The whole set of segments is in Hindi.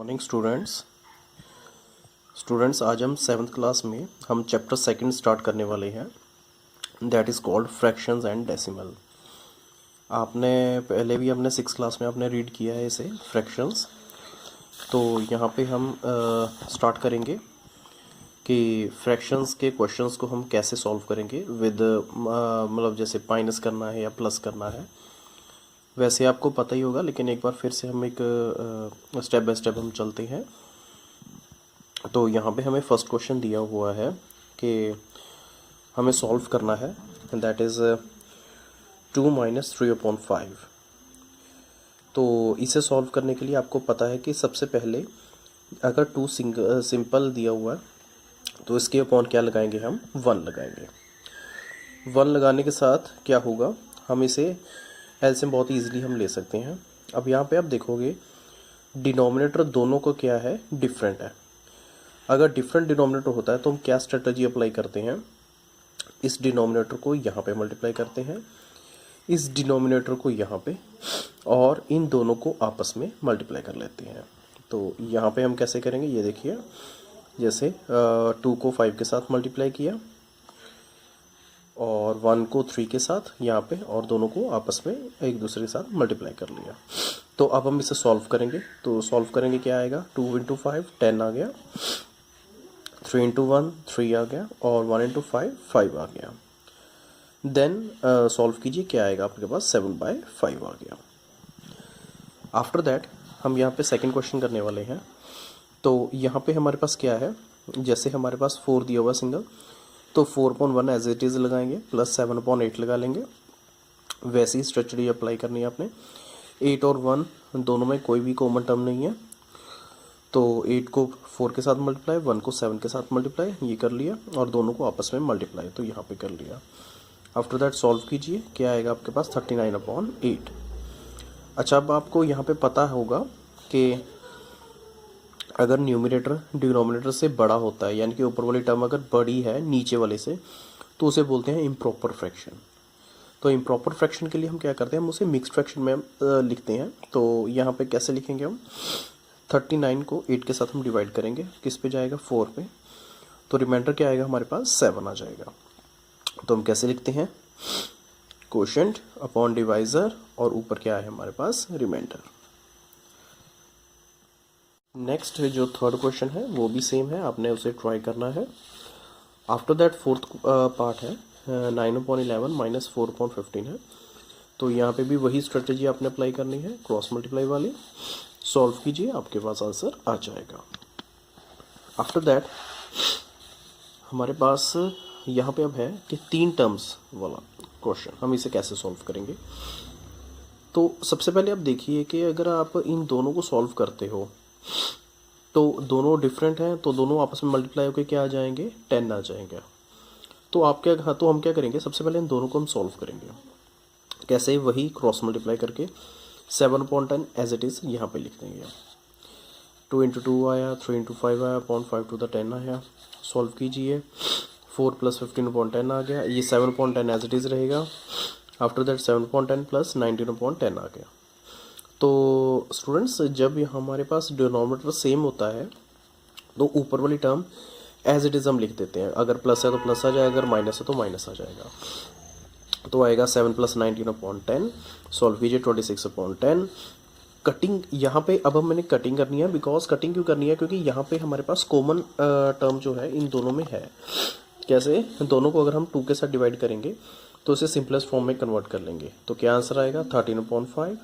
मॉर्निंग स्टूडेंट्स आज हम 7th क्लास में हम चैप्टर सेकंड स्टार्ट करने वाले हैं। That is called fractions and decimal. आपने पहले भी अपने 6th क्लास में आपने रीड किया है इसे फ्रैक्शंस। तो यहाँ पे हम स्टार्ट करेंगे कि फ्रैक्शंस के क्वेश्चंस को हम कैसे सॉल्व करेंगे विद मतलब जैसे माइनस करना है या प्लस करना है। वैसे आपको पता ही होगा, लेकिन एक बार फिर से हम एक स्टेप बाय स्टेप हम चलते हैं। तो यहाँ पे हमें फर्स्ट क्वेश्चन दिया हुआ है कि हमें सॉल्व करना है, दैट इज़ 2 - 3/5। तो इसे सॉल्व करने के लिए आपको पता है कि सबसे पहले अगर 2 सिंपल दिया हुआ है तो इसके अपॉन क्या लगाएंगे, हम 1 लगाएंगे। 1 लगाने के साथ क्या होगा, हम इसे एलसीएम बहुत ईजिली हम ले सकते हैं। अब यहाँ पे आप देखोगे डिनोमिनेटर दोनों को क्या है, डिफरेंट है। अगर डिफरेंट डिनोमिनेटर होता है तो हम क्या स्ट्रेटजी अप्लाई करते हैं, इस डिनोमिनेटर को यहाँ पे मल्टीप्लाई करते हैं, इस डिनोमिनेटर को यहाँ पे, और इन दोनों को आपस में मल्टीप्लाई कर लेते हैं। तो यहाँ पे हम कैसे करेंगे, ये देखिए, जैसे 2 को 5 के साथ मल्टीप्लाई किया और 1 को 3 के साथ यहाँ पे, और दोनों को आपस में एक दूसरे के साथ मल्टीप्लाई कर लिया। तो अब हम इसे सॉल्व करेंगे। तो सॉल्व करेंगे, क्या आएगा, 2 × 5 10 आ गया, 3 × 1 3 आ गया, और 1 × 5 5 आ गया। देन सॉल्व कीजिए, क्या आएगा आपके पास, 7/5 आ गया। आफ्टर दैट हम यहाँ पे सेकंड क्वेश्चन करने वाले हैं। तो यहाँ पे हमारे पास क्या है, जैसे हमारे पास 4 दिया हुआ सिंगल, तो 4/1 एज इट इज़ लगाएंगे, प्लस 7/8 लगा लेंगे। वैसे ही स्ट्रेटजी अप्लाई करनी है आपने। 8 और 1 दोनों में कोई भी कॉमन टर्म नहीं है, तो 8 को 4 के साथ मल्टीप्लाई, 1 को 7 के साथ मल्टीप्लाई, ये कर लिया, और दोनों को आपस में मल्टीप्लाई, तो यहाँ पे कर लिया। आफ्टर दैट सॉल्व कीजिए, क्या आएगा आपके पास, 39/8। अच्छा, अब आपको यहाँ पे पता होगा कि अगर न्यूमरेटर डिनोमिनेटर से बड़ा होता है, यानी कि ऊपर वाली टर्म अगर बड़ी है नीचे वाले से, तो उसे बोलते हैं इम्प्रॉपर फ्रैक्शन। तो इम्प्रॉपर फ्रैक्शन के लिए हम क्या करते हैं, हम उसे मिक्स्ड फ्रैक्शन में लिखते हैं। तो यहाँ पे कैसे लिखेंगे, हम 39 को 8 के साथ हम डिवाइड करेंगे, किस पे जाएगा, 4 पे, तो रिमाइंडर क्या आएगा हमारे पास, 7 आ जाएगा। तो हम कैसे लिखते हैं, कोशेंट अपॉन डिवाइजर, और ऊपर क्या है हमारे पास, रिमाइंडर। नेक्स्ट जो थर्ड क्वेश्चन है वो भी सेम है, आपने उसे ट्राई करना है। आफ्टर दैट फोर्थ पार्ट है 9/11 - 4/15 है। तो यहाँ पे भी वही स्ट्रेटजी आपने अप्लाई करनी है, क्रॉस मल्टीप्लाई वाली। सॉल्व कीजिए, आपके पास आंसर आ जाएगा। आफ्टर दैट हमारे पास यहाँ पे अब है कि 3 टर्म्स वाला क्वेश्चन, हम इसे कैसे सॉल्व करेंगे। तो सबसे पहले आप देखिए कि अगर आप इन दोनों को सॉल्व करते हो तो दोनों डिफरेंट हैं, तो दोनों आपस में मल्टीप्लाई होकर क्या आ जाएंगे, 10 आ जाएंगे। तो आप क्या, हाँ, तो हम क्या करेंगे, सबसे पहले इन दोनों को हम सॉल्व करेंगे। कैसे, वही क्रॉस मल्टीप्लाई करके 7/10 एज इट इज़ यहाँ पे लिख देंगे। 2 × 2 आया, 3 × 5 आया, 5 to the 10 आया। सॉल्व कीजिए, 4 + 15/10 आ गया, ये 7/10 एज इट इज़ रहेगा। आफ्टर दैट 7/10 + 19/10 आ गया। तो स्टूडेंट्स, जब हमारे पास डिनोमिनेटर सेम होता है तो ऊपर वाली टर्म एज इट इज़ हम लिख देते हैं। अगर प्लस है तो प्लस आ जाएगा, अगर माइनस है तो माइनस आ जाएगा। तो आएगा 7 + 19/10। सॉल्व कीजिए, 26/10। कटिंग यहाँ पे अब हम मैंने कटिंग करनी है, बिकॉज कटिंग क्यों करनी है, क्योंकि यहाँ पे हमारे पास कॉमन टर्म जो है इन दोनों में है। कैसे, दोनों को अगर हम 2 के साथ डिवाइड करेंगे तो उसे सिंपलेस्ट फॉर्म में कन्वर्ट कर लेंगे। तो क्या आंसर आएगा, 13/5।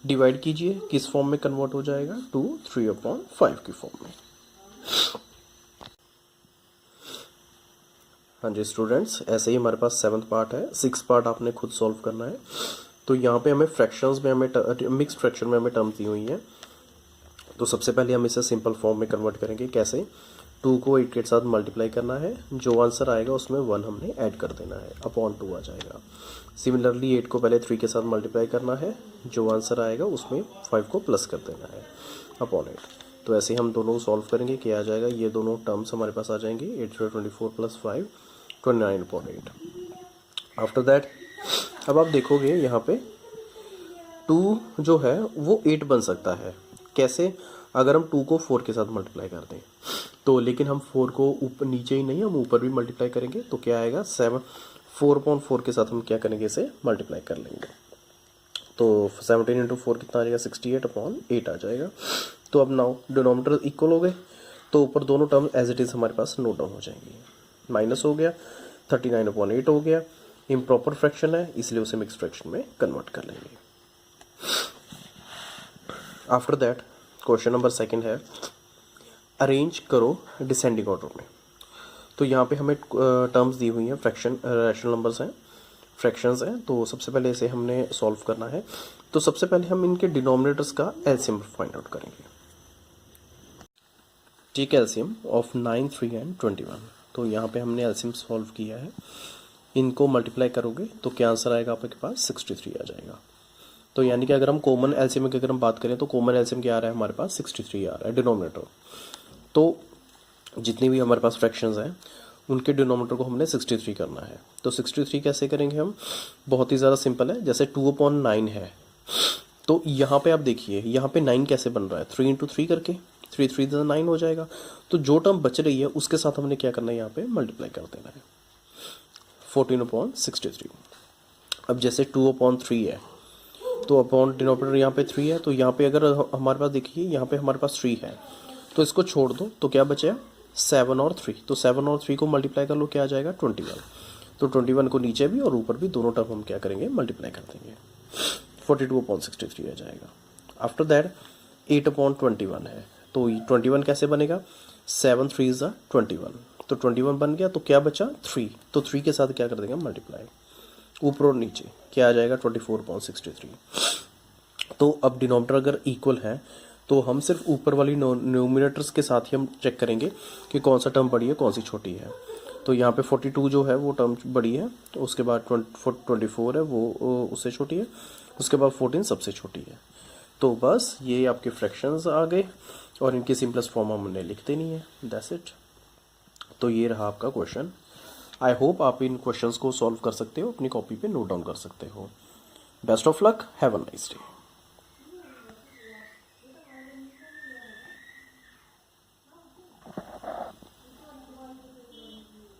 डिवाइड कीजिए, किस फॉर्म में कन्वर्ट हो जाएगा, 2 3/5 की फॉर्म में। हाँ जी स्टूडेंट्स, ऐसे ही हमारे पास 7th पार्ट है, 6th पार्ट आपने खुद सॉल्व करना है। तो यहाँ पे हमें फ्रैक्शंस में, हमें मिक्स्ड फ्रैक्शन में हमें टर्म्स दी हुई हैं। तो सबसे पहले हम इसे सिंपल फॉर्म में कन्वर्ट करेंगे। कैसे, 2 को 8 के साथ मल्टीप्लाई करना है, जो आंसर आएगा उसमें 1 हमने ऐड कर देना है, अपॉन 2 आ जाएगा। सिमिलरली 8 को पहले 3 के साथ मल्टीप्लाई करना है, जो आंसर आएगा उसमें 5 को प्लस कर देना है, अपॉन 8। तो ऐसे ही हम दोनों को सॉल्व करेंगे, क्या आ जाएगा, ये दोनों टर्म्स हमारे पास आ जाएंगे, 8 × 24 + 5 29/8। आफ्टर दैट अब आप देखोगे यहाँ पे 2 जो है वो 8 बन सकता है। कैसे, अगर हम 2 को 4 के साथ मल्टीप्लाई कर दें तो, लेकिन हम 4 को ऊपर नीचे ही नहीं, हम ऊपर भी मल्टीप्लाई करेंगे तो क्या आएगा 7, 4/4 के साथ हम क्या करेंगे, इसे मल्टीप्लाई कर लेंगे। तो 17 इंटू 4 कितना आ जाएगा, 68/8 आ जाएगा। तो अब नाउ डिनोमिनेटर इक्वल हो गए, तो ऊपर दोनों टर्म एज इट इज़ हमारे पास नोट डाउन हो जाएंगी। माइनस हो गया, 39/8 हो गया। इम्प्रॉपर फ्रैक्शन है इसलिए उसे मिक्स फ्रैक्शन में कन्वर्ट कर लेंगे। After that question number second है, अरेंज करो डिसेंडिंग ऑर्डर में। तो यहाँ पे हमें टर्म्स दी हुई हैं, फ्रैक्शन रैशनल नंबर्स हैं, फ्रैक्शंस हैं। तो सबसे पहले इसे हमने सॉल्व करना है। तो सबसे पहले हम इनके डिनोमिनेटर्स का एलसीएम फाइंड आउट करेंगे। Take LCM of 9, 3 and 21। तो यहाँ पे हमने एलसीएम सॉल्व किया है। इनको मल्टीप्लाई करोगे तो क्या आंसर आएगा आपके पास, 63 आ जाएगा। तो यानी कि अगर हम कॉमन एलसीएम की अगर हम बात करें तो कॉमन एलसीएम क्या आ रहा है हमारे पास, 63 आ रहा है डिनोमिनेटर। तो जितनी भी हमारे पास फ्रैक्शंस हैं उनके डिनोमिनेटर को हमने 63 करना है। तो 63 कैसे करेंगे हम, बहुत ही ज़्यादा सिंपल है। जैसे 2/9 है तो यहाँ पे आप देखिए यहाँ पे 9 कैसे बन रहा है, 3 इंटू 3 करके, 3 3 9 हो जाएगा। तो जो टर्म बच रही है उसके साथ हमने क्या करना है, यहाँ पे मल्टीप्लाई कर देना है, 14/63। अब जैसे 2/3 है तो अपॉन डिनोमिनेटर यहाँ पे 3 है, तो यहाँ पे अगर हमारे पास देखिए यहाँ पे हमारे पास 3 है तो इसको छोड़ दो तो क्या बचा, 7 और 3। तो 7 और 3 को मल्टीप्लाई कर लो, क्या आ जाएगा 21। तो 21 को नीचे भी और ऊपर भी दोनों टर्म हम क्या करेंगे, मल्टीप्लाई कर देंगे, 42/63 आ जाएगा। आफ्टर दैट 8/21 है, तो 21 कैसे बनेगा, 7 3 ज़ा 21। तो 21 बन गया, तो क्या बचा 3, तो 3 के साथ क्या कर देंगे मल्टीप्लाई, ऊपर और नीचे क्या आ जाएगा 24/63। तो अब डिनोमिनेटर अगर इक्वल है तो हम सिर्फ ऊपर वाली न्यूमिनेटर्स के साथ ही हम चेक करेंगे कि कौन सा टर्म बड़ी है कौन सी छोटी है। तो यहाँ पे 42 जो है वो टर्म बड़ी है, तो उसके बाद 24 है वो उससे छोटी है, उसके बाद 14 सबसे छोटी है। तो बस ये आपके फ्रैक्शंस आ गए और इनकी सिंपलेस्ट फॉर्म हमने लिख देनी है, दैट्स इट। तो ये रहा आपका क्वेश्चन। आई होप आप इन क्वेश्चंस को सॉल्व कर सकते हो, अपनी कॉपी पे नोट डाउन कर सकते हो। Best of luck, have a nice day.